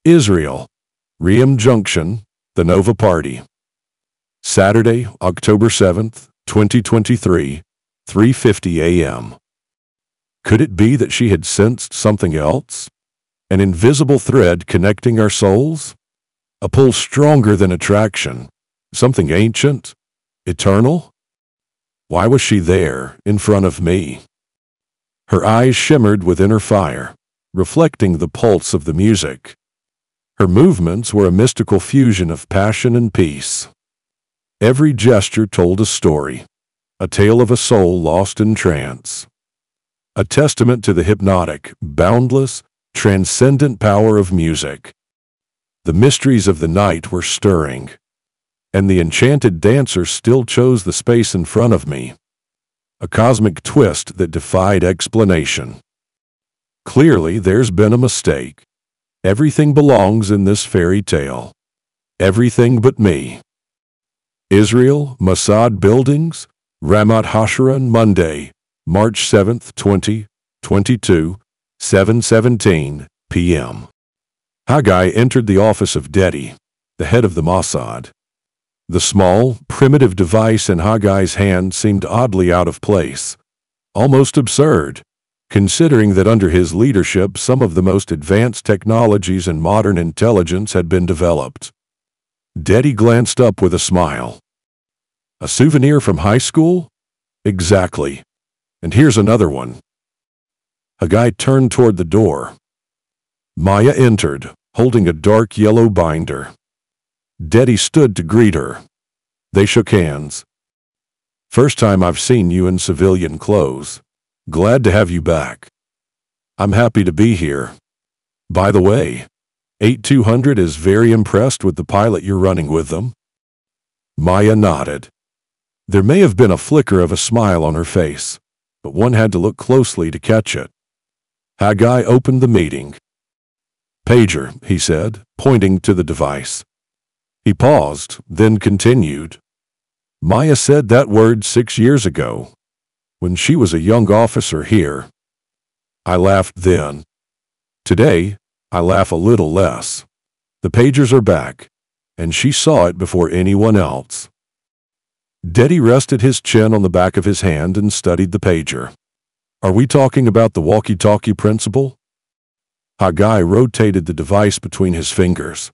Israel, Ream Junction, the Nova Party. Saturday, October 7th, 2023, 3:50 a.m. Could it be that she had sensed something else? An invisible thread connecting our souls? A pull stronger than attraction? Something ancient? Eternal? Why was she there, in front of me? Her eyes shimmered with inner fire, reflecting the pulse of the music. Her movements were a mystical fusion of passion and peace. Every gesture told a story, a tale of a soul lost in trance. A testament to the hypnotic, boundless, transcendent power of music. The mysteries of the night were stirring, and the enchanted dancer still chose the space in front of me. A cosmic twist that defied explanation. Clearly, there's been a mistake. Everything belongs in this fairy tale. Everything but me. Israel, Masad Buildings, Ramat Hasharon, Monday, March 7th, 2022, 7:17 p.m. Haggai entered the office of Dedi, the head of the Mossad. The small, primitive device in Haggai's hand seemed oddly out of place, almost absurd, considering that under his leadership some of the most advanced technologies and modern intelligence had been developed. Dedi glanced up with a smile. A souvenir from high school? Exactly. And here's another one. Haggai turned toward the door. Maya entered, holding a dark yellow binder. Dedi stood to greet her. They shook hands. First time I've seen you in civilian clothes. Glad to have you back. I'm happy to be here. By the way, 8200 is very impressed with the pilot you're running with them. Maya nodded. There may have been a flicker of a smile on her face, but one had to look closely to catch it. Haggai opened the meeting. Pager, he said, pointing to the device. He paused, then continued. Maya said that word 6 years ago, when she was a young officer here. I laughed then. Today, I laugh a little less. The pagers are back, and she saw it before anyone else. Dedi rested his chin on the back of his hand and studied the pager. Are we talking about the walkie-talkie principle? Haggai rotated the device between his fingers.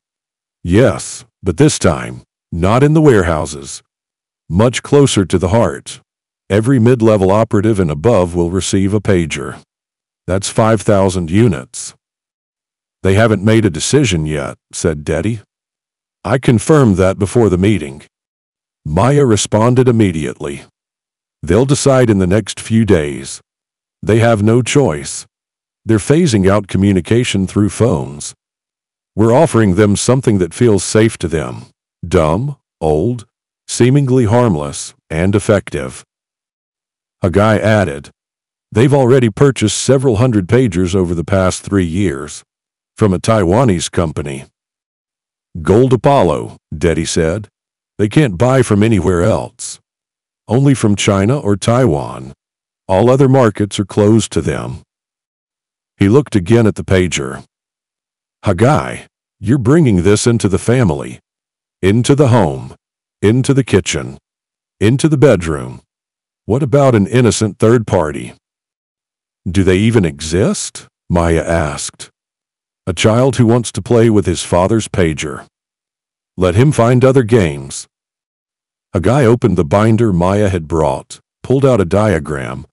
Yes, but this time, not in the warehouses. Much closer to the heart. Every mid-level operative and above will receive a pager. That's 5,000 units. They haven't made a decision yet, said Dedi. I confirmed that before the meeting. Maya responded immediately. They'll decide in the next few days. They have no choice. They're phasing out communication through phones. We're offering them something that feels safe to them. Dumb, old, seemingly harmless, and effective. Haggai added, they've already purchased several hundred pagers over the past 3 years, from a Taiwanese company. Gold Apollo, Dedi said. They can't buy from anywhere else. Only from China or Taiwan. All other markets are closed to them. He looked again at the pager. Haggai, you're bringing this into the family, into the home, into the kitchen, into the bedroom. What about an innocent third party? Do they even exist? Maya asked. A child who wants to play with his father's pager. Let him find other games. Haggai opened the binder Maya had brought, pulled out a diagram,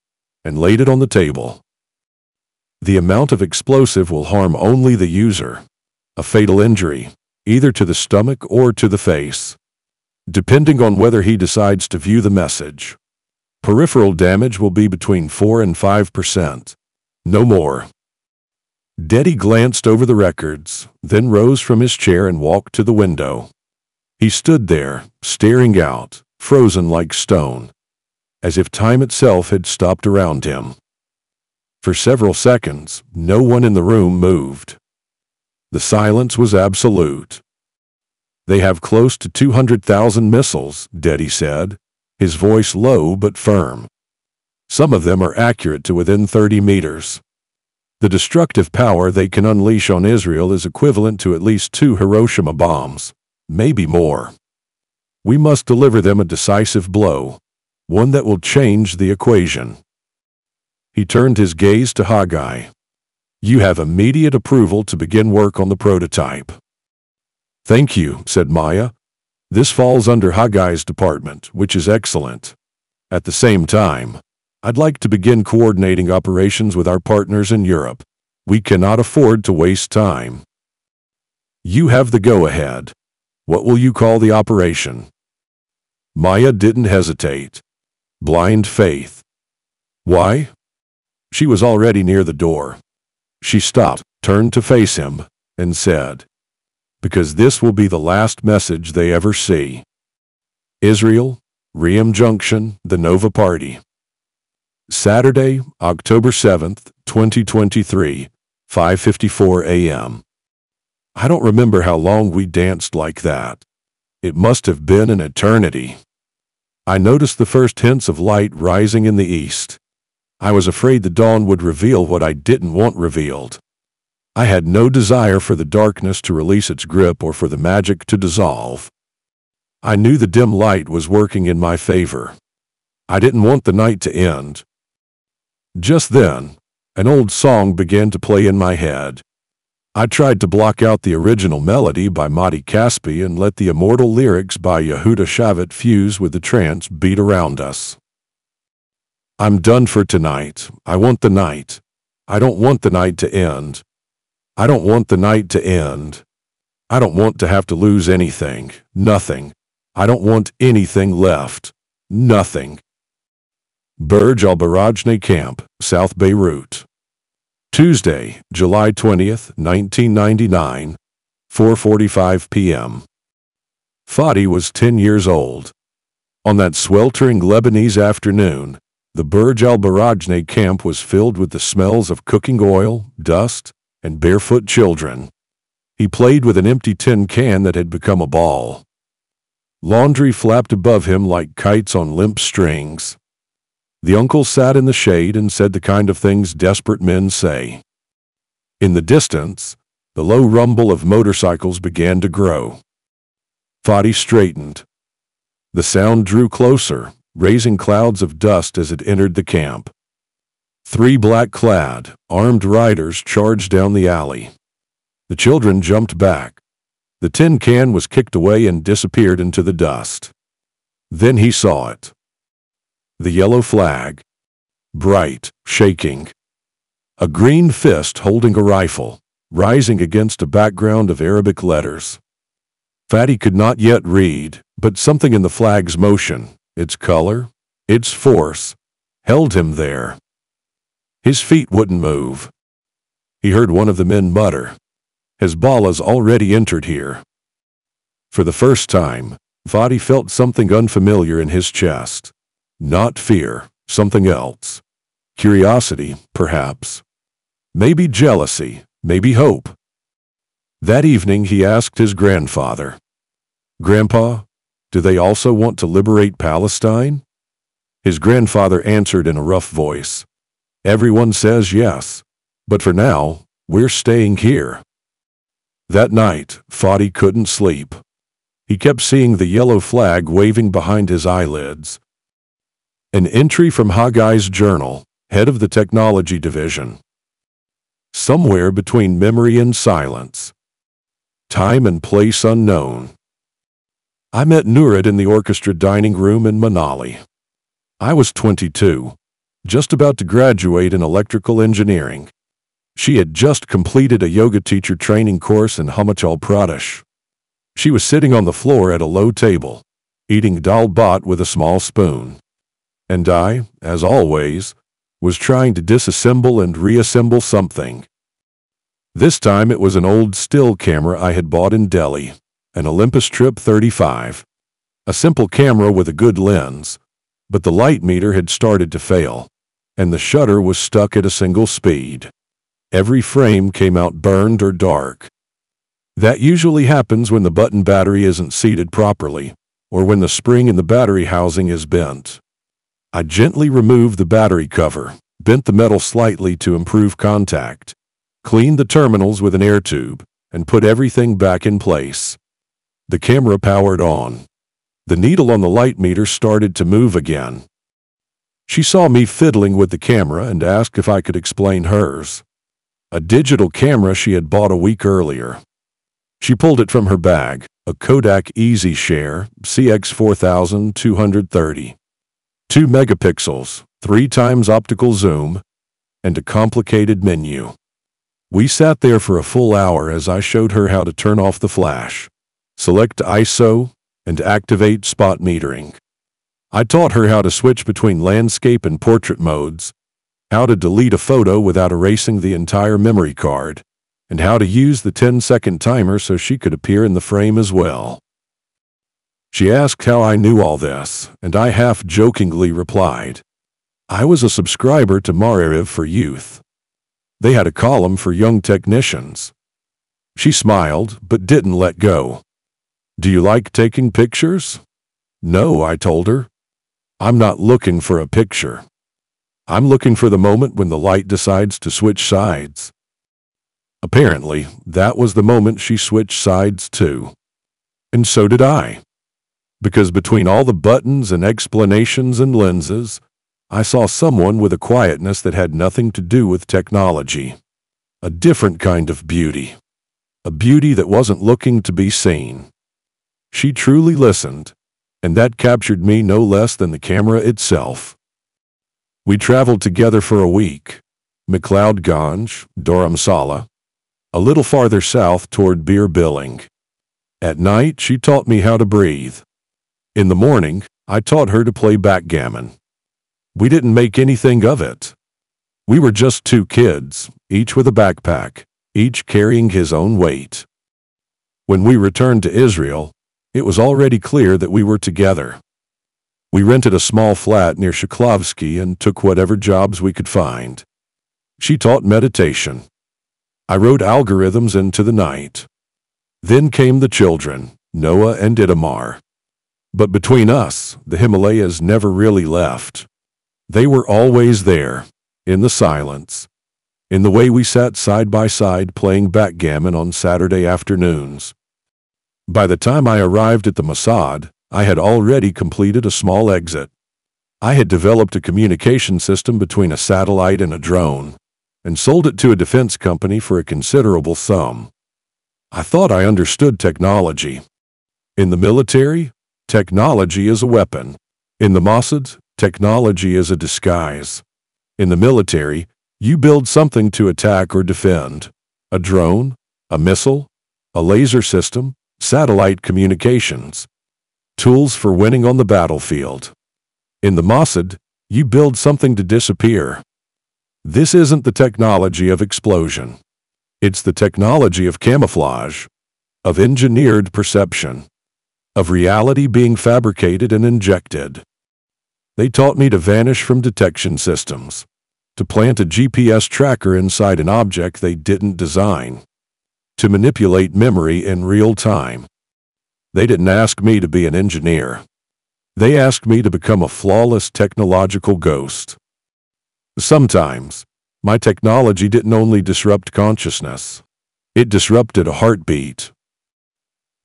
and laid it on the table. The amount of explosive will harm only the user. A fatal injury, either to the stomach or to the face, depending on whether he decides to view the message. Peripheral damage will be between 4 and 5%. No more. Dedi glanced over the records, then rose from his chair and walked to the window. He stood there, staring out, frozen like stone, as if time itself had stopped around him. For several seconds, no one in the room moved. The silence was absolute. They have close to 200,000 missiles, Dedi said, his voice low but firm. Some of them are accurate to within 30 meters. The destructive power they can unleash on Israel is equivalent to at least 2 Hiroshima bombs, maybe more. We must deliver them a decisive blow, one that will change the equation. He turned his gaze to Haggai. You have immediate approval to begin work on the prototype. Thank you, said Maya. This falls under Haggai's department, which is excellent. At the same time, I'd like to begin coordinating operations with our partners in Europe. We cannot afford to waste time. You have the go-ahead. What will you call the operation? Maya didn't hesitate. Blind faith. Why? She was already near the door. She stopped, turned to face him, and said, because this will be the last message they ever see. Israel, Ream Junction, the Nova Party. Saturday, October 7th, 2023, 5:54 a.m. I don't remember how long we danced like that. It must have been an eternity. I noticed the first hints of light rising in the east. I was afraid the dawn would reveal what I didn't want revealed. I had no desire for the darkness to release its grip or for the magic to dissolve. I knew the dim light was working in my favor. I didn't want the night to end. Just then, an old song began to play in my head. I tried to block out the original melody by Mati Caspi and let the immortal lyrics by Yehuda Shavit fuse with the trance beat around us. I'm done for tonight. I want the night. I don't want the night to end. I don't want the night to end. I don't want to have to lose anything. Nothing. I don't want anything left. Nothing. Burj Al Barajneh Camp, South Beirut. Tuesday, July 20th, 1999, 4:45 p.m. Fadi was 10 years old. On that sweltering Lebanese afternoon, the Burj Al Barajneh camp was filled with the smells of cooking oil, dust, and barefoot children. He played with an empty tin can that had become a ball. Laundry flapped above him like kites on limp strings. The uncle sat in the shade and said the kind of things desperate men say. In the distance, the low rumble of motorcycles began to grow. Fadi straightened. The sound drew closer, raising clouds of dust as it entered the camp. 3 black-clad, armed riders charged down the alley. The children jumped back. The tin can was kicked away and disappeared into the dust. Then he saw it. The yellow flag. Bright, shaking. A green fist holding a rifle, rising against a background of Arabic letters. Fadi could not yet read, but something in the flag's motion, its color, its force, held him there. His feet wouldn't move. He heard one of the men mutter, Hezbollah's already entered here. For the first time, Fadi felt something unfamiliar in his chest. Not fear, something else. Curiosity, perhaps. Maybe jealousy, maybe hope. That evening he asked his grandfather, Grandpa, do they also want to liberate Palestine? His grandfather answered in a rough voice, Everyone says yes, but for now, we're staying here. That night, Fadi couldn't sleep. He kept seeing the yellow flag waving behind his eyelids. An entry from Haggai's journal, head of the technology division. Somewhere between memory and silence. Time and place unknown. I met Nurid in the orchestra dining room in Manali. I was 22, just about to graduate in electrical engineering. She had just completed a yoga teacher training course in Himachal Pradesh. She was sitting on the floor at a low table, eating dal bhat with a small spoon. And I, as always, was trying to disassemble and reassemble something. This time it was an old still camera I had bought in Delhi, an Olympus Trip 35. A simple camera with a good lens, but the light meter had started to fail, and the shutter was stuck at a single speed. Every frame came out burned or dark. That usually happens when the button battery isn't seated properly, or when the spring in the battery housing is bent. I gently removed the battery cover, bent the metal slightly to improve contact, cleaned the terminals with an air tube, and put everything back in place. The camera powered on. The needle on the light meter started to move again. She saw me fiddling with the camera and asked if I could explain hers. A digital camera she had bought a week earlier. She pulled it from her bag, a Kodak EasyShare CX4230. 2 megapixels, 3 times optical zoom, and a complicated menu. We sat there for a full hour as I showed her how to turn off the flash, select ISO, and activate spot metering. I taught her how to switch between landscape and portrait modes, how to delete a photo without erasing the entire memory card, and how to use the 10-second timer so she could appear in the frame as well. She asked how I knew all this, and I half-jokingly replied, I was a subscriber to Maariv for Youth. They had a column for young technicians. She smiled, but didn't let go. Do you like taking pictures? No, I told her. I'm not looking for a picture. I'm looking for the moment when the light decides to switch sides. Apparently, that was the moment she switched sides too. And so did I. Because between all the buttons and explanations and lenses, I saw someone with a quietness that had nothing to do with technology. A different kind of beauty. A beauty that wasn't looking to be seen. She truly listened, and that captured me no less than the camera itself. We traveled together for a week. McLeodganj, Dharamsala, a little farther south toward Bir Billing. At night, she taught me how to breathe. In the morning, I taught her to play backgammon. We didn't make anything of it. We were just 2 kids, each with a backpack, each carrying his own weight. When we returned to Israel, it was already clear that we were together. We rented a small flat near Shklovsky and took whatever jobs we could find. She taught meditation. I wrote algorithms into the night. Then came the children, Noah and Itamar. But between us, the Himalayas never really left. They were always there, in the silence, in the way we sat side by side playing backgammon on Saturday afternoons. By the time I arrived at the Mossad, I had already completed a small exit. I had developed a communication system between a satellite and a drone, and sold it to a defense company for a considerable sum. I thought I understood technology. In the military, technology is a weapon. In the Mossad, technology is a disguise. In the military, you build something to attack or defend. A drone, a missile, a laser system, satellite communications. Tools for winning on the battlefield. In the Mossad, you build something to disappear. This isn't the technology of explosion. It's the technology of camouflage, of engineered perception, of reality being fabricated and injected. They taught me to vanish from detection systems, to plant a GPS tracker inside an object they didn't design, to manipulate memory in real time. They didn't ask me to be an engineer. They asked me to become a flawless technological ghost. Sometimes, my technology didn't only disrupt consciousness, it disrupted a heartbeat.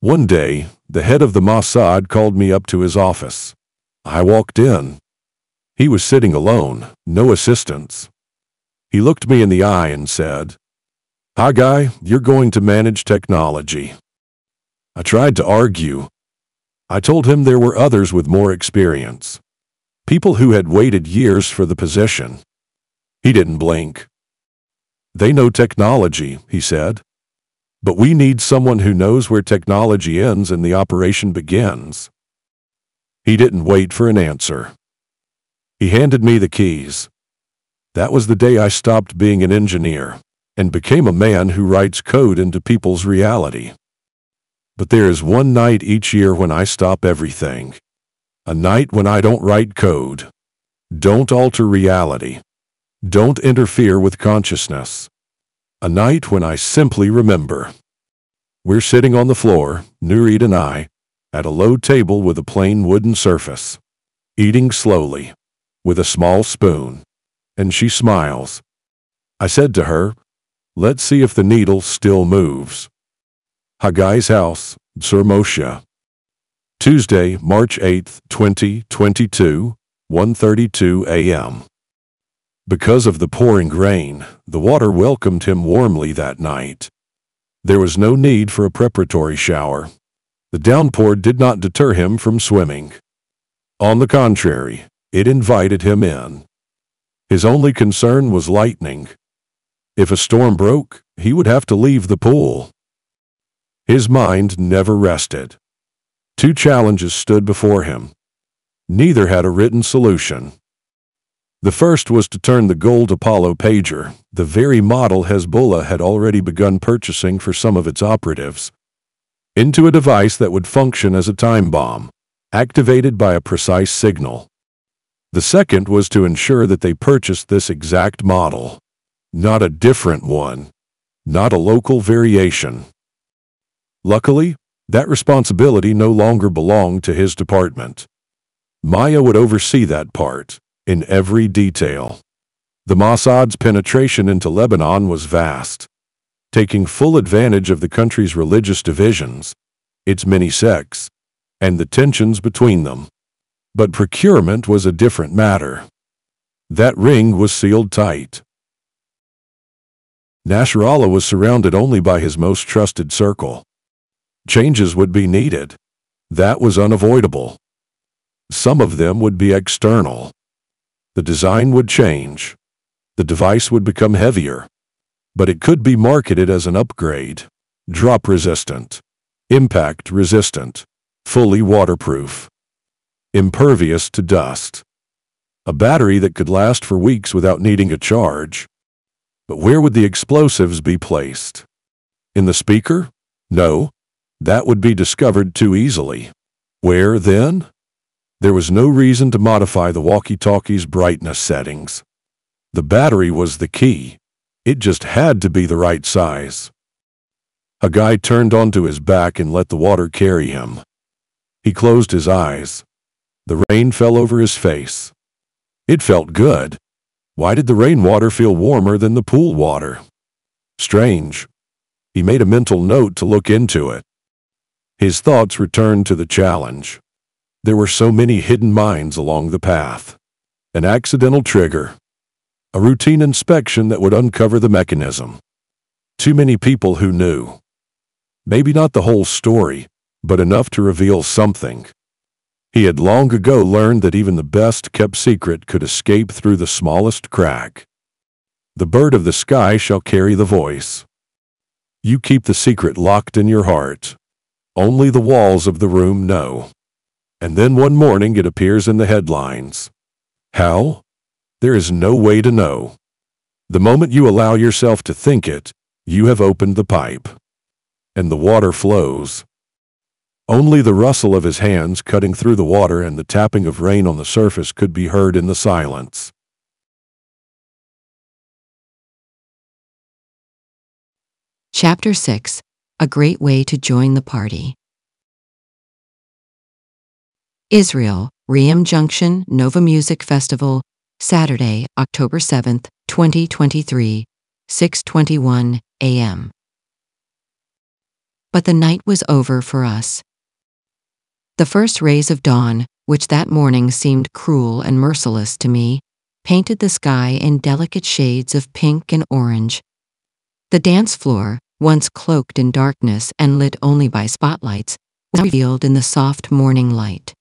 One day, the head of the Mossad called me up to his office. I walked in. He was sitting alone, no assistants. He looked me in the eye and said, "Haggai, you're going to manage technology." I tried to argue. I told him there were others with more experience, people who had waited years for the position. He didn't blink. "They know technology," he said. "But we need someone who knows where technology ends and the operation begins." He didn't wait for an answer. He handed me the keys. That was the day I stopped being an engineer and became a man who writes code into people's reality. But there is one night each year when I stop everything. A night when I don't write code. Don't alter reality. Don't interfere with consciousness. A night when I simply remember. We're sitting on the floor, Nurit and I, at a low table with a plain wooden surface, eating slowly, with a small spoon, and she smiles. I said to her, let's see if the needle still moves. Haggai's house, Sir Moshe. Tuesday, March 8, 2022, 1:32 a.m. Because of the pouring rain, the water welcomed him warmly that night. There was no need for a preparatory shower. The downpour did not deter him from swimming. On the contrary, it invited him in. His only concern was lightning. If a storm broke, he would have to leave the pool. His mind never rested. Two challenges stood before him. Neither had a written solution. The first was to turn the gold Apollo pager, the very model Hezbollah had already begun purchasing for some of its operatives, into a device that would function as a time bomb, activated by a precise signal. The second was to ensure that they purchased this exact model, not a different one, not a local variation. Luckily, that responsibility no longer belonged to his department. Maya would oversee that part, in every detail. The Mossad's penetration into Lebanon was vast, taking full advantage of the country's religious divisions, its many sects, and the tensions between them. But procurement was a different matter. That ring was sealed tight. Nasrallah was surrounded only by his most trusted circle. Changes would be needed. That was unavoidable. Some of them would be external. The design would change. The device would become heavier. But it could be marketed as an upgrade. Drop-resistant. Impact-resistant. Fully waterproof. Impervious to dust. A battery that could last for weeks without needing a charge. But where would the explosives be placed? In the speaker? No. That would be discovered too easily. Where then? There was no reason to modify the walkie-talkie's brightness settings. The battery was the key. It just had to be the right size. Haggai turned onto his back and let the water carry him. He closed his eyes. The rain fell over his face. It felt good. Why did the rainwater feel warmer than the pool water? Strange. He made a mental note to look into it. His thoughts returned to the challenge. There were so many hidden mines along the path. An accidental trigger. A routine inspection that would uncover the mechanism. Too many people who knew. Maybe not the whole story, but enough to reveal something. He had long ago learned that even the best-kept secret could escape through the smallest crack. The bird of the sky shall carry the voice. You keep the secret locked in your heart. Only the walls of the room know. And then one morning it appears in the headlines. How? There is no way to know. The moment you allow yourself to think it, you have opened the pipe. And the water flows. Only the rustle of his hands cutting through the water and the tapping of rain on the surface could be heard in the silence. Chapter 6. A Great Way to Join the Party. Israel, Reem Junction Nova Music Festival, Saturday, October 7, 2023, 6:21 a.m. But the night was over for us. The first rays of dawn, which that morning seemed cruel and merciless to me, painted the sky in delicate shades of pink and orange. The dance floor, once cloaked in darkness and lit only by spotlights, was revealed in the soft morning light.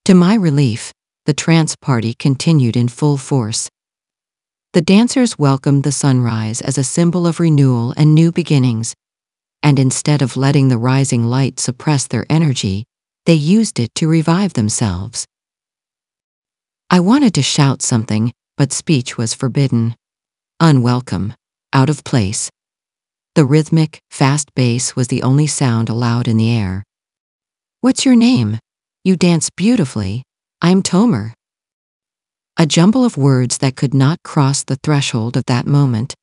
To my relief, the trance party continued in full force. The dancers welcomed the sunrise as a symbol of renewal and new beginnings, and instead of letting the rising light suppress their energy, they used it to revive themselves. I wanted to shout something, but speech was forbidden. Unwelcome, out of place. The rhythmic, fast bass was the only sound allowed in the air. "What's your name? You dance beautifully. I'm Tomer." A jumble of words that could not cross the threshold of that moment,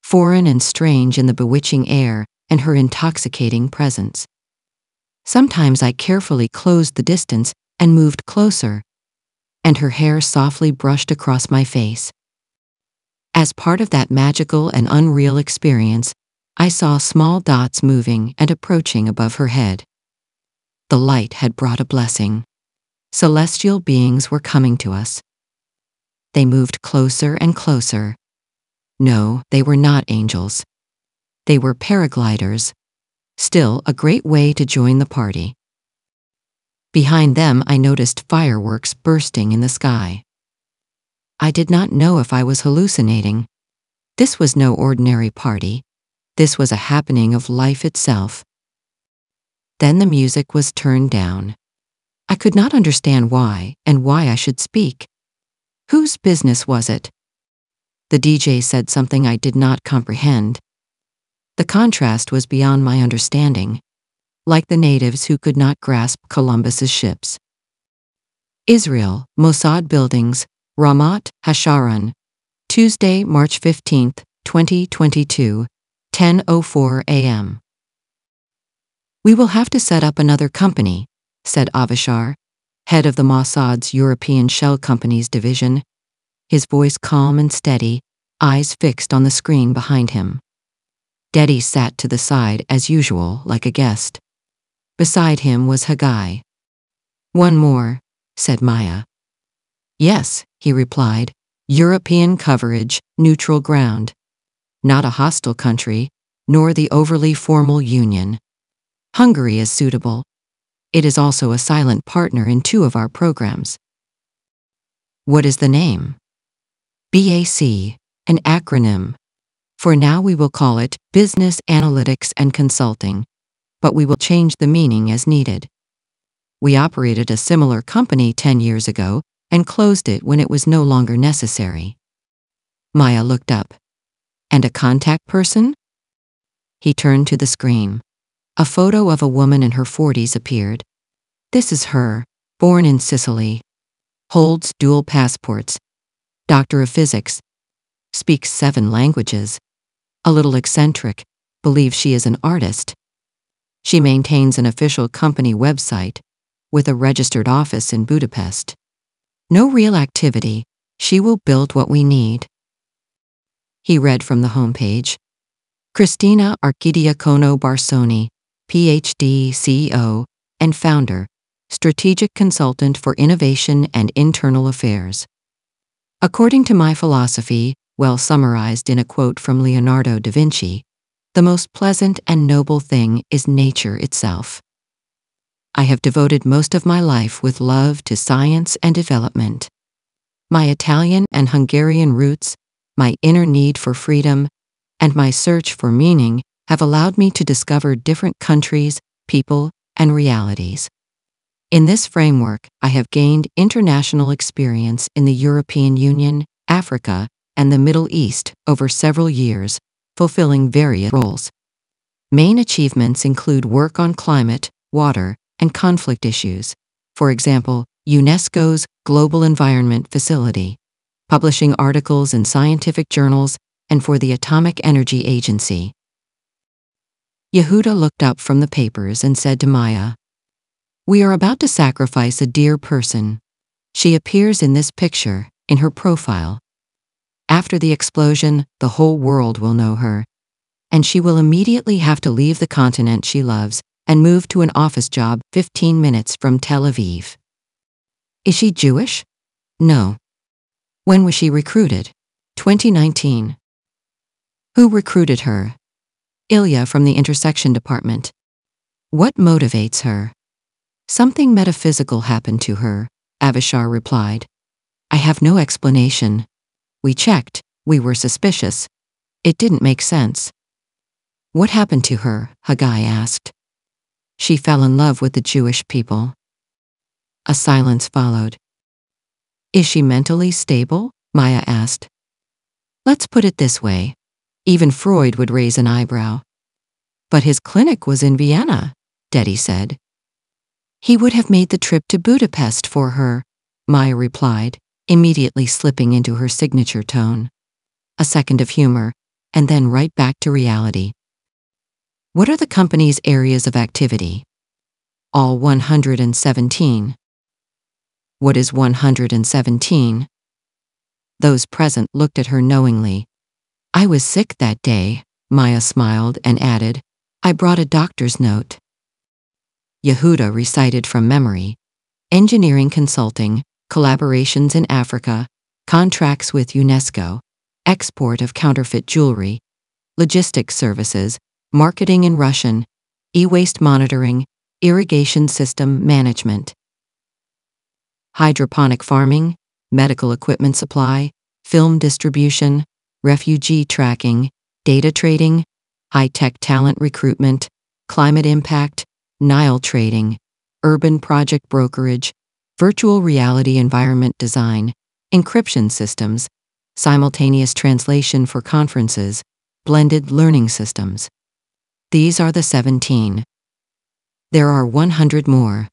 foreign and strange in the bewitching air and her intoxicating presence. Sometimes I carefully closed the distance and moved closer, and her hair softly brushed across my face, As part of that magical and unreal experience, I saw small dots moving and approaching above her head. The light had brought a blessing. Celestial beings were coming to us. They moved closer and closer. No, they were not angels. They were paragliders. Still a great way to join the party. Behind them I noticed fireworks bursting in the sky. I did not know if I was hallucinating. This was no ordinary party. This was a happening of life itself. Then the music was turned down. I could not understand why and why I should speak. Whose business was it? The DJ said something I did not comprehend. The contrast was beyond my understanding, like the natives who could not grasp Columbus's ships. Israel, Mossad Buildings, Ramat Hasharon, Tuesday, March 15, 2022, 10:04 a.m. We will have to set up another company, said Avishar, head of the Mossad's European Shell Companies division, his voice calm and steady, eyes fixed on the screen behind him. Dedi sat to the side as usual, like a guest. Beside him was Haggai. One more, said Maya. Yes, he replied, European coverage, neutral ground. Not a hostile country, nor the overly formal union. Hungary is suitable. It is also a silent partner in 2 of our programs. What is the name? BAC, an acronym. For now we will call it Business Analytics and Consulting, but we will change the meaning as needed. We operated a similar company 10 years ago and closed it when it was no longer necessary. Maya looked up. And a contact person? He turned to the screen. A photo of a woman in her 40s appeared. This is her, born in Sicily. Holds dual passports. Doctor of Physics. Speaks 7 languages. A little eccentric, believes she is an artist. She maintains an official company website, with a registered office in Budapest. No real activity, she will build what we need. He read from the homepage. Cristina Archidiacono Barsoni, PhD, CEO, and founder, strategic consultant for innovation and internal affairs. According to my philosophy, well summarized in a quote from Leonardo da Vinci, the most pleasant and noble thing is nature itself. I have devoted most of my life with love to science and development. My Italian and Hungarian roots, my inner need for freedom, and my search for meaning have allowed me to discover different countries, people, and realities. In this framework, I have gained international experience in the European Union, Africa, and the Middle East over several years, fulfilling various roles. Main achievements include work on climate, water, and conflict issues, for example, UNESCO's Global Environment Facility, publishing articles in scientific journals, and for the Atomic Energy Agency. Yehuda looked up from the papers and said to Maya, "We are about to sacrifice a dear person. She appears in this picture, in her profile. After the explosion, the whole world will know her, and she will immediately have to leave the continent she loves and move to an office job 15 minutes from Tel Aviv. Is she Jewish? No. When was she recruited? 2019. Who recruited her? Ilya from the intersection department. What motivates her? Something metaphysical happened to her, Avishar replied. I have no explanation. We checked, we were suspicious. It didn't make sense. What happened to her? Haggai asked. She fell in love with the Jewish people. A silence followed. Is she mentally stable? Maya asked. Let's put it this way. Even Freud would raise an eyebrow. But his clinic was in Vienna, Dedi said. He would have made the trip to Budapest for her, Maya replied, immediately slipping into her signature tone. A second of humor, and then right back to reality. What are the company's areas of activity? All 117. What is 117? Those present looked at her knowingly. I was sick that day, Maya smiled and added, I brought a doctor's note. Yehuda recited from memory. Engineering consulting, collaborations in Africa, contracts with UNESCO, export of counterfeit jewelry, logistics services, marketing in Russian, e-waste monitoring, irrigation system management, hydroponic farming, medical equipment supply, film distribution, refugee tracking, data trading, high-tech talent recruitment, climate impact, Nile trading, urban project brokerage, virtual reality environment design, encryption systems, simultaneous translation for conferences, blended learning systems. These are the 17. There are 100 more.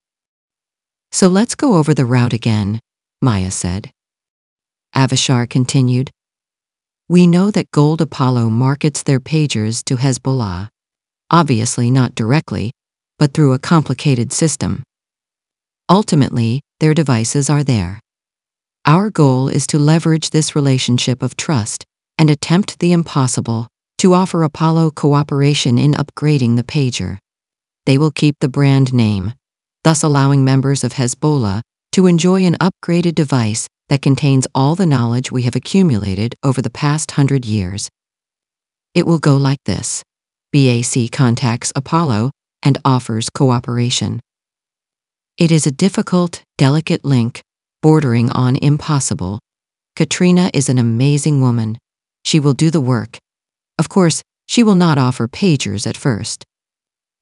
So let's go over the route again, Maya said. Avishar continued. We know that Gold Apollo markets their pagers to Hezbollah. Obviously not directly, but through a complicated system. Ultimately, their devices are there. Our goal is to leverage this relationship of trust and attempt the impossible, to offer Apollo cooperation in upgrading the pager. They will keep the brand name, thus allowing members of Hezbollah to enjoy an upgraded device that contains all the knowledge we have accumulated over the past 100 years. It will go like this. BAC contacts Apollo and offers cooperation. It is a difficult, delicate link, bordering on impossible. Katrina is an amazing woman. She will do the work. Of course, she will not offer pagers at first.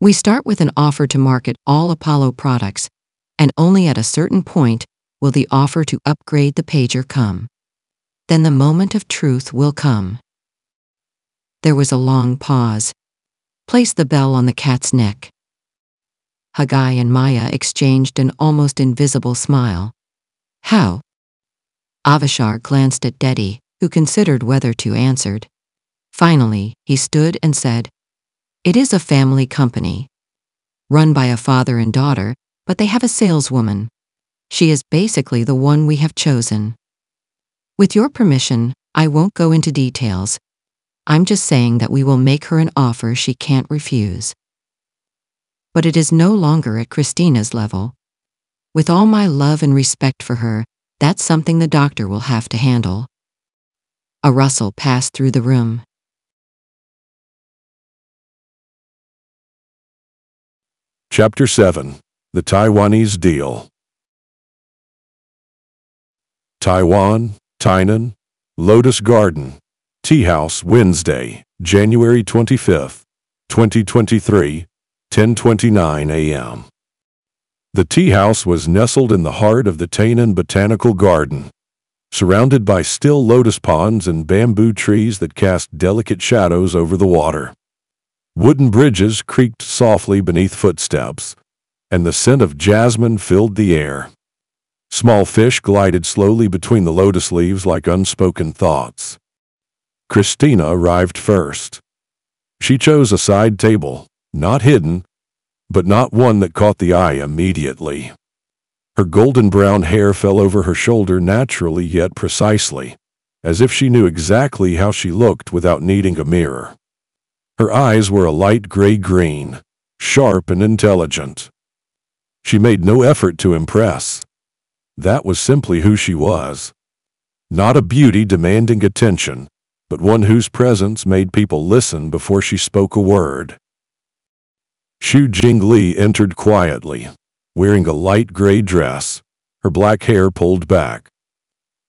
We start with an offer to market all Apollo products, and only at a certain point will the offer to upgrade the pager come. Then the moment of truth will come. There was a long pause. Place the bell on the cat's neck. Haggai and Maya exchanged an almost invisible smile. How? Avishar glanced at Dedi, who considered whether to answer. Finally, he stood and said, It is a family company. Run by a father and daughter, but they have a saleswoman. She is basically the one we have chosen. With your permission, I won't go into details. I'm just saying that we will make her an offer she can't refuse. But it is no longer at Christina's level. With all my love and respect for her, that's something the doctor will have to handle. A rustle passed through the room. Chapter 7. The Taiwanese Deal. Taiwan, Tainan, Lotus Garden, Tea House, Wednesday, January 25, 2023, 10:29 a.m. The tea house was nestled in the heart of the Tainan Botanical Garden, surrounded by still lotus ponds and bamboo trees that cast delicate shadows over the water. Wooden bridges creaked softly beneath footsteps, and the scent of jasmine filled the air. Small fish glided slowly between the lotus leaves like unspoken thoughts. Christina arrived first. She chose a side table, not hidden, but not one that caught the eye immediately. Her golden brown hair fell over her shoulder naturally yet precisely, as if she knew exactly how she looked without needing a mirror. Her eyes were a light gray-green, sharp and intelligent. She made no effort to impress. That was simply who she was. Not a beauty demanding attention, but one whose presence made people listen before she spoke a word. Xu Jingli entered quietly, wearing a light gray dress, her black hair pulled back.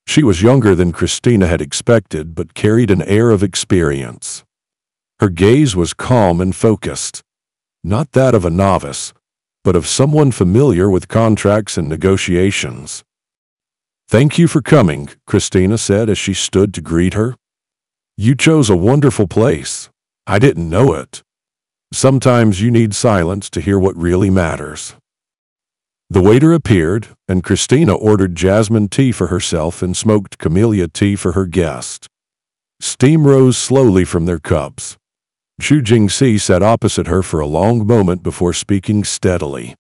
She was younger than Christina had expected, but carried an air of experience. Her gaze was calm and focused, not that of a novice, but of someone familiar with contracts and negotiations. "Thank you for coming," Christina said as she stood to greet her. "You chose a wonderful place. I didn't know it. Sometimes you need silence to hear what really matters." The waiter appeared, and Christina ordered jasmine tea for herself and smoked camellia tea for her guest. Steam rose slowly from their cups. Xu Jingxi sat opposite her for a long moment before speaking steadily.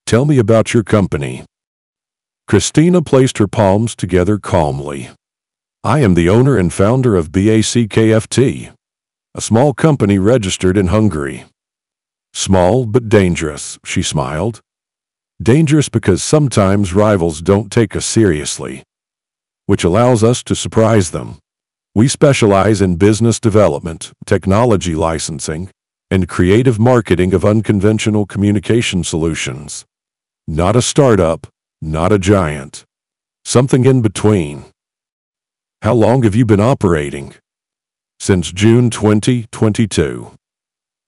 "Tell me about your company." Christina placed her palms together calmly. I am the owner and founder of BACKFT, a small company registered in Hungary. Small but dangerous, she smiled. Dangerous because sometimes rivals don't take us seriously, which allows us to surprise them. We specialize in business development, technology licensing, and creative marketing of unconventional communication solutions. Not a startup, not a giant. Something in between. How long have you been operating? Since June 2022.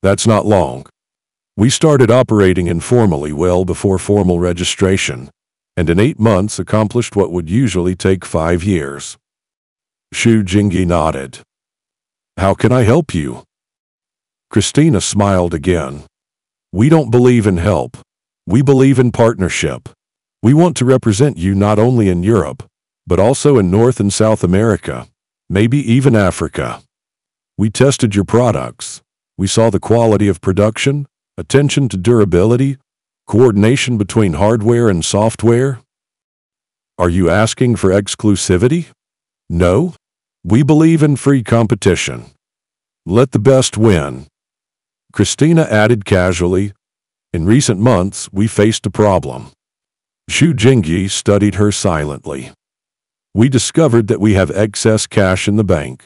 That's not long. We started operating informally well before formal registration, and in 8 months accomplished what would usually take 5 years. Xu Jingyi nodded. How can I help you? Christina smiled again. We don't believe in help. We believe in partnership. We want to represent you not only in Europe, but also in North and South America, maybe even Africa. We tested your products. We saw the quality of production, attention to durability, coordination between hardware and software. Are you asking for exclusivity? No. We believe in free competition. Let the best win. Christina added casually, in recent months we faced a problem. Xu Jingyi studied her silently. We discovered that we have excess cash in the bank.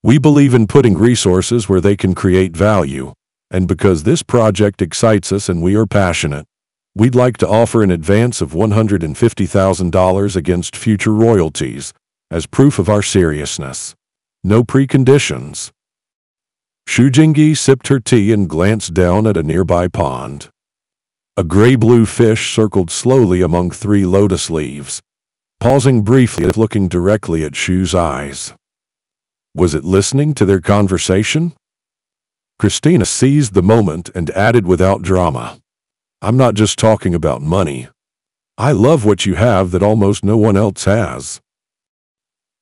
We believe in putting resources where they can create value, and because this project excites us and we are passionate, we'd like to offer an advance of $150,000 against future royalties, as proof of our seriousness. No preconditions. Xu Jingyi sipped her tea and glanced down at a nearby pond. A gray-blue fish circled slowly among 3 lotus leaves, pausing briefly and looking directly at Xu's eyes. Was it listening to their conversation? Christina seized the moment and added without drama. I'm not just talking about money. I love what you have that almost no one else has.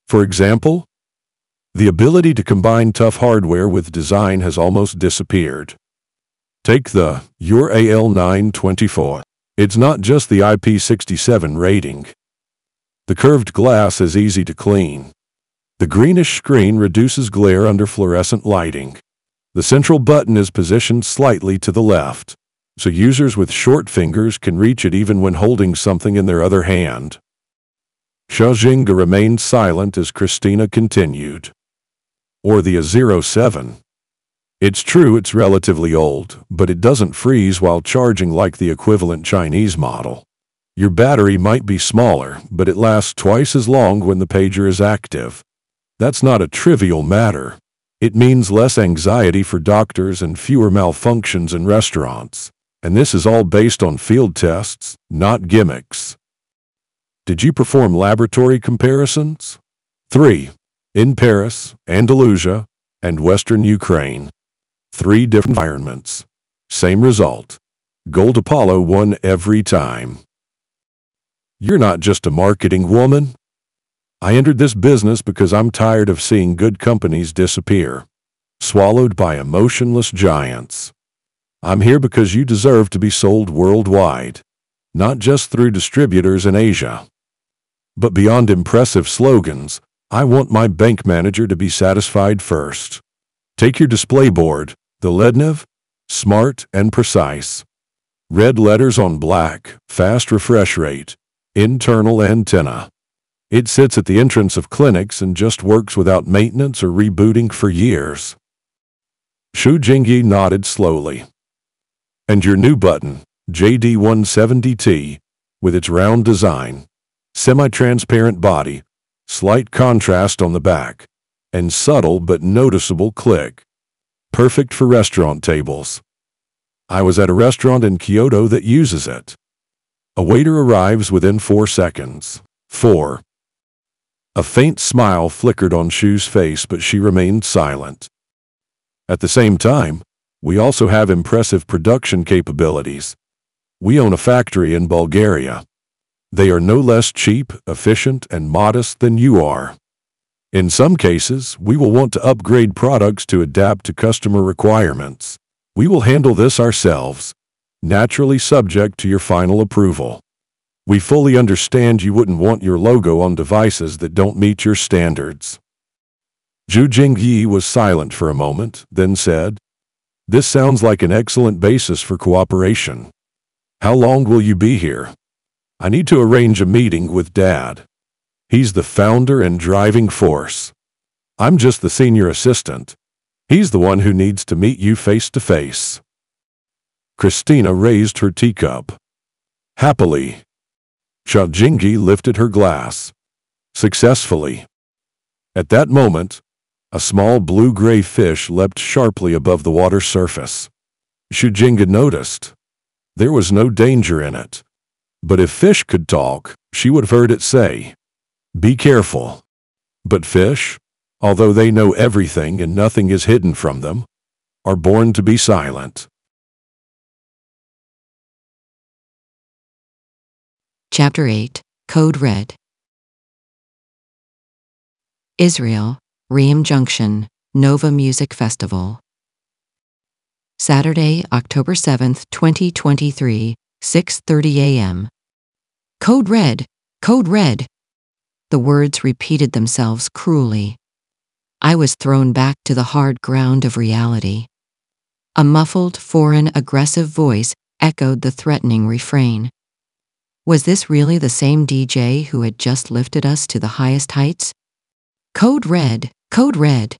For example, the ability to combine tough hardware with design has almost disappeared. Take the Your AL924. It's not just the IP67 rating. The curved glass is easy to clean. The greenish screen reduces glare under fluorescent lighting. The central button is positioned slightly to the left, so users with short fingers can reach it even when holding something in their other hand. Xu Jingyi remained silent as Christina continued. Or the A07. It's true it's relatively old, but it doesn't freeze while charging like the equivalent Chinese model. Your battery might be smaller, but it lasts twice as long when the pager is active. That's not a trivial matter. It means less anxiety for doctors and fewer malfunctions in restaurants. And this is all based on field tests, not gimmicks. Did you perform laboratory comparisons? 3. In Paris, Andalusia, and Western Ukraine. 3 different environments. Same result. Gold Apollo won every time. You're not just a marketing woman. I entered this business because I'm tired of seeing good companies disappear, swallowed by emotionless giants. I'm here because you deserve to be sold worldwide, not just through distributors in Asia. But beyond impressive slogans, I want my bank manager to be satisfied first. Take your display board, the Lednev, smart and precise. Red letters on black, fast refresh rate, internal antenna. It sits at the entrance of clinics and just works without maintenance or rebooting for years. Xu Jingyi nodded slowly. And your new button, JD170T, with its round design, semi-transparent body, slight contrast on the back, and subtle but noticeable click. Perfect for restaurant tables. I was at a restaurant in Kyoto that uses it. A waiter arrives within 4 seconds. 4. A faint smile flickered on Xu's face, but she remained silent. At the same time, we also have impressive production capabilities. We own a factory in Bulgaria. They are no less cheap, efficient, and modest than you are. In some cases, we will want to upgrade products to adapt to customer requirements. We will handle this ourselves, naturally subject to your final approval. We fully understand you wouldn't want your logo on devices that don't meet your standards. Zhu Jingyi was silent for a moment, then said, "This sounds like an excellent basis for cooperation. How long will you be here? I need to arrange a meeting with Dad. He's the founder and driving force. I'm just the senior assistant. He's the one who needs to meet you face to face." Christina raised her teacup. Happily. Zhu Jingyi lifted her glass. Successfully. At that moment, a small blue-gray fish leapt sharply above the water surface. Zhu Jingyi noticed. There was no danger in it. But if fish could talk, she would have heard it say, "Be careful." But fish, although they know everything and nothing is hidden from them, are born to be silent. Chapter 8, Code Red. Israel, Ream Junction, Nova Music Festival. Saturday, October 7th, 2023, 6:30 a.m. Code Red! Code Red! The words repeated themselves cruelly. I was thrown back to the hard ground of reality. A muffled, foreign, aggressive voice echoed the threatening refrain. Was this really the same DJ who had just lifted us to the highest heights? Code Red! Code Red!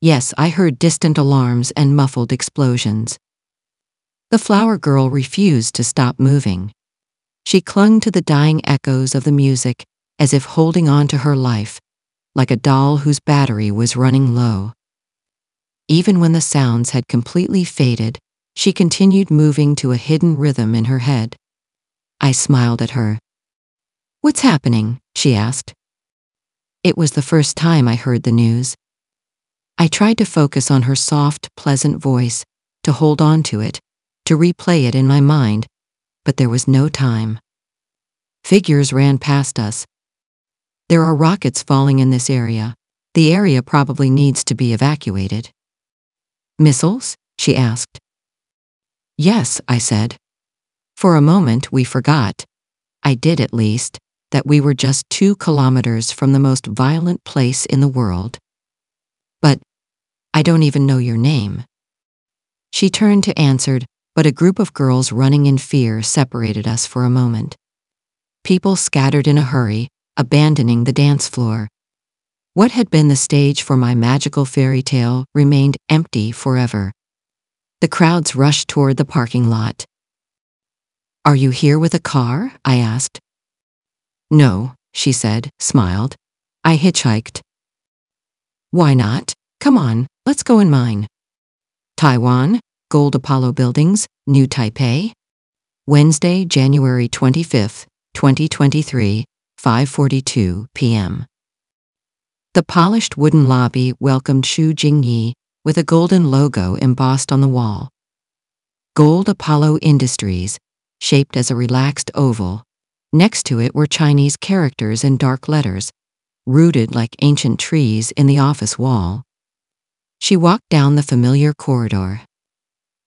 Yes, I heard distant alarms and muffled explosions. The flower girl refused to stop moving. She clung to the dying echoes of the music as if holding on to her life, like a doll whose battery was running low. Even when the sounds had completely faded, she continued moving to a hidden rhythm in her head. I smiled at her. "What's happening?" she asked. It was the first time I heard the news. I tried to focus on her soft, pleasant voice, to hold on to it, to replay it in my mind, but there was no time. Figures ran past us. "There are rockets falling in this area. The area probably needs to be evacuated." "Missiles?" she asked. "Yes," I said. For a moment we forgot, I did at least, that we were just 2 kilometers from the most violent place in the world. "But I don't even know your name." She turned to answer, but a group of girls running in fear separated us for a moment. People scattered in a hurry, abandoning the dance floor. What had been the stage for my magical fairy tale remained empty forever. The crowds rushed toward the parking lot. "Are you here with a car?" I asked. "No," she said, smiled. "I hitchhiked." "Why not? Come on, let's go in mine." Taiwan, Gold Apollo Buildings, New Taipei. Wednesday, January 25th, 2023, 5:42 p.m. The polished wooden lobby welcomed Zhu Jingyi with a golden logo embossed on the wall. Gold Apollo Industries, shaped as a relaxed oval. Next to it were Chinese characters in dark letters, rooted like ancient trees in the office wall. She walked down the familiar corridor.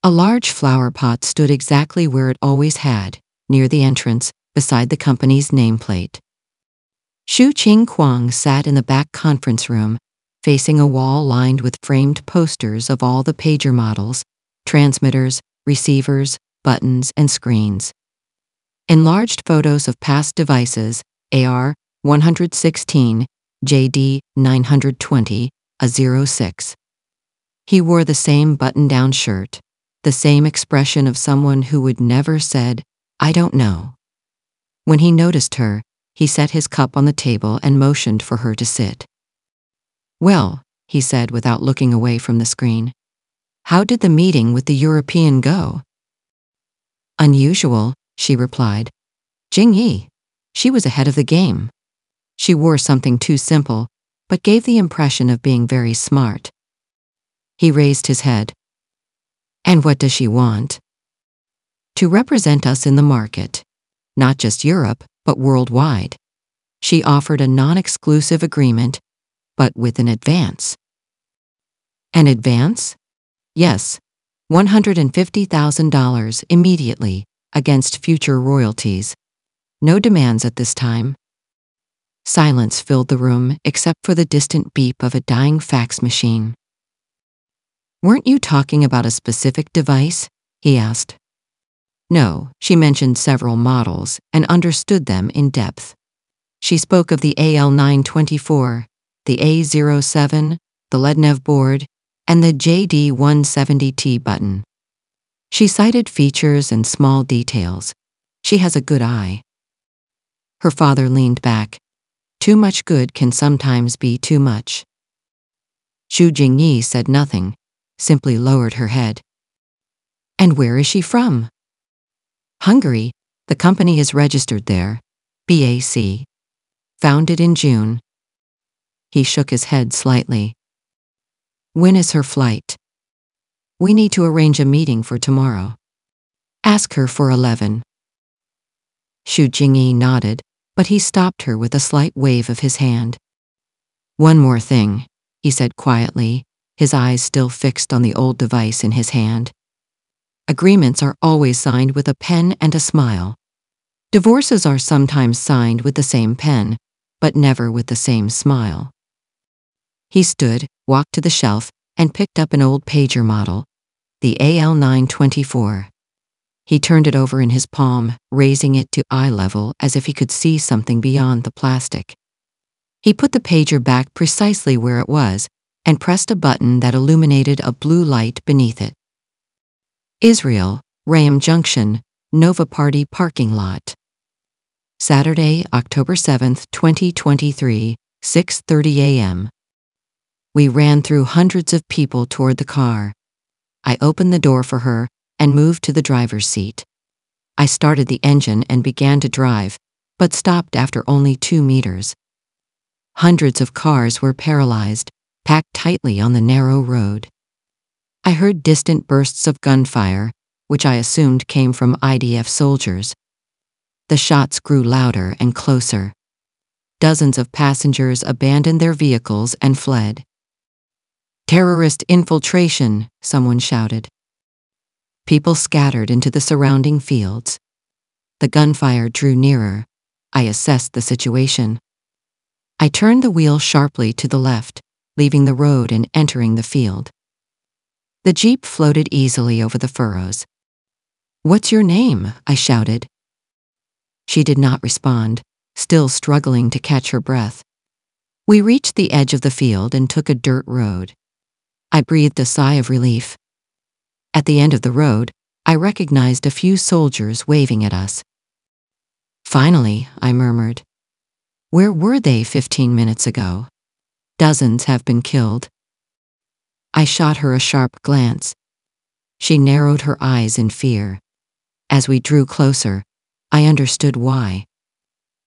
A large flower pot stood exactly where it always had, near the entrance, beside the company's nameplate. Xu Qingquang sat in the back conference room, facing a wall lined with framed posters of all the pager models, transmitters, receivers, buttons, and screens. Enlarged photos of past devices, AR 116, JD 920, a 06. He wore the same button-down shirt, the same expression of someone who would never said, "I don't know." When he noticed her, he set his cup on the table and motioned for her to sit. "Well," he said without looking away from the screen. "How did the meeting with the European go?" "Unusual," she replied. "Jingyi. She was ahead of the game. She wore something too simple, but gave the impression of being very smart." He raised his head. "And what does she want?" "To represent us in the market. Not just Europe, but worldwide. She offered a non-exclusive agreement, but with an advance." "An advance?" "Yes. $150,000 immediately, against future royalties. No demands at this time. Silence filled the room except for the distant beep of a dying fax machine. "Weren't you talking about a specific device?" he asked. No, she mentioned several models and understood them in depth. She spoke of the AL924, the A07, the LEDNEV board, and the JD170T button. She cited features and small details. She has a good eye. Her father leaned back. Too much good can sometimes be too much. Xu Jingyi said nothing, simply lowered her head. "And where is she from?" "Hungary. The company is registered there. BAC. Founded in June." He shook his head slightly. "When is her flight?" "We need to arrange a meeting for tomorrow. Ask her for 11. Xu Jingyi nodded, but he stopped her with a slight wave of his hand. "One more thing," he said quietly, his eyes still fixed on the old device in his hand. "Agreements are always signed with a pen and a smile. Divorces are sometimes signed with the same pen, but never with the same smile." He stood, walked to the shelf, and picked up an old pager model, the AL924. He turned it over in his palm, raising it to eye level as if he could see something beyond the plastic. He put the pager back precisely where it was and pressed a button that illuminated a blue light beneath it. Israel, Rayam Junction, Nova Party parking lot. Saturday, October 7, 2023, 6:30 a.m. We ran through hundreds of people toward the car. I opened the door for her and moved to the driver's seat. I started the engine and began to drive, but stopped after only 2 meters. Hundreds of cars were paralyzed, packed tightly on the narrow road. I heard distant bursts of gunfire, which I assumed came from IDF soldiers. The shots grew louder and closer. Dozens of passengers abandoned their vehicles and fled. "Terrorist infiltration," someone shouted. People scattered into the surrounding fields. The gunfire drew nearer. I assessed the situation. I turned the wheel sharply to the left, leaving the road and entering the field. The jeep floated easily over the furrows. "What's your name?" I shouted. She did not respond, still struggling to catch her breath. We reached the edge of the field and took a dirt road. I breathed a sigh of relief. At the end of the road, I recognized a few soldiers waving at us. "Finally," I murmured. "Where were they 15 minutes ago? Dozens have been killed." I shot her a sharp glance. She narrowed her eyes in fear. As we drew closer, I understood why.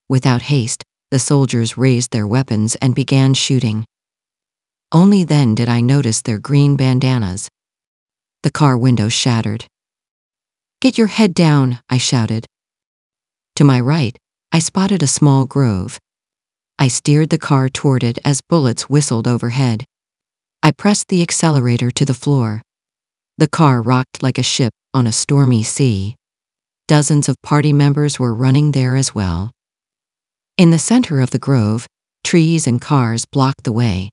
Without haste, the soldiers raised their weapons and began shooting. Only then did I notice their green bandanas. The car window shattered. "Get your head down," I shouted. To my right, I spotted a small grove. I steered the car toward it as bullets whistled overhead. I pressed the accelerator to the floor. The car rocked like a ship on a stormy sea. Dozens of party members were running there as well. In the center of the grove, trees and cars blocked the way.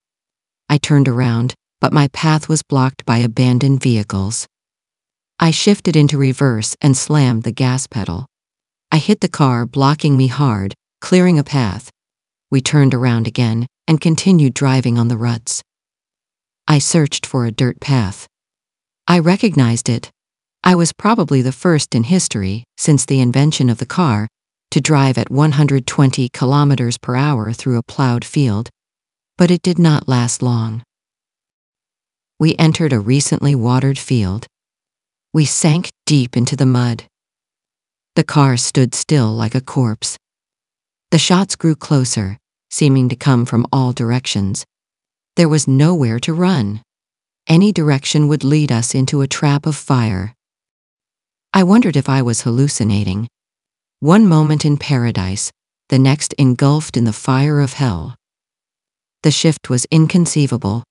I turned around, but my path was blocked by abandoned vehicles. I shifted into reverse and slammed the gas pedal. I hit the car, blocking me hard, clearing a path. We turned around again and continued driving on the ruts. I searched for a dirt path. I recognized it. I was probably the first in history, since the invention of the car, to drive at 120 kilometers per hour through a plowed field. But it did not last long. We entered a recently watered field. We sank deep into the mud. The car stood still like a corpse. The shots grew closer, seeming to come from all directions. There was nowhere to run. Any direction would lead us into a trap of fire. I wondered if I was hallucinating. One moment in paradise, the next engulfed in the fire of hell. The shift was inconceivable,